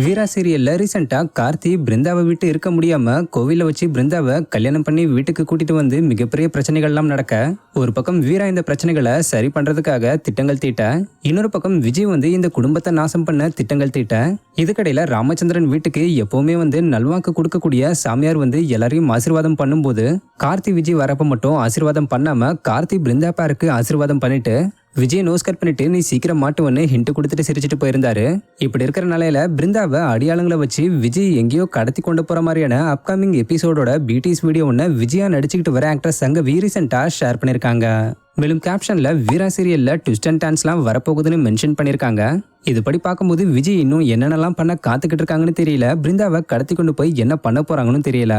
வீரா சீரியல்ல ரீசெண்டா கார்த்தி பிருந்தாவை விட்டு இருக்க முடியாம கோவில வச்சு பிருந்தாவை கல்யாணம் பண்ணி வீட்டுக்கு கூட்டிட்டு வந்து மிகப்பெரிய பிரச்சனைகள்லாம் நடக்க ஒரு பக்கம் வீரா இந்த பிரச்சனைகளை சரி பண்றதுக்காக திட்டங்கள் தீட்ட, இன்னொரு பக்கம் விஜய் வந்து இந்த குடும்பத்தை நாசம் பண்ண திட்டங்கள் தீட்ட, இதுக்கடையில ராமச்சந்திரன் வீட்டுக்கு எப்பவுமே வந்து நல்வாக்கு கொடுக்கக்கூடிய சாமியார் வந்து எல்லாரையும் ஆசீர்வாதம் பண்ணும்போது கார்த்தி விஜய் வரப்ப மட்டும் ஆசீர்வாதம் பண்ணாம கார்த்தி பிருந்தா பாருக்கு ஆசீர்வாதம் பண்ணிட்டு விஜய் நோஸ் கட் பண்ணிட்டு நீ சீக்கிரம் மாட்டுவன்னு ஹிண்ட் கொடுத்துட்டு சிரிச்சிட்டு போயிருந்தாரு. இப்படி இருக்கிற நிலையில பிருந்தாவை அடியாளங்களை வச்சு விஜய் எங்கேயோ கடத்தி கொண்டு போற மாதிரியான அப்கமிங் எபிசோடோட பிடிஎஸ் வீடியோ ஒன்னு விஜயா நடிச்சுக்கிட்டு வர ஆக்ட்ரஸ் சங்கவி ரீசெண்டா ஷேர் பண்ணிருக்காங்க. மேலும் கேப்ஷன்ல வீரா சீரியல்ல ட்விஸ்ட் அண்ட் டர்ன்ஸ்லாம் வரப்போகுதுன்னு மென்ஷன் பண்ணிருக்காங்க. இதுபடி பார்க்கும்போது விஜய் இன்னும் என்னென்னலாம் பண்ண காத்துக்கிட்டு இருக்காங்கன்னு தெரியல, பிருந்தாவை கடத்தி கொண்டு போய் என்ன பண்ண போறாங்கன்னு தெரியல.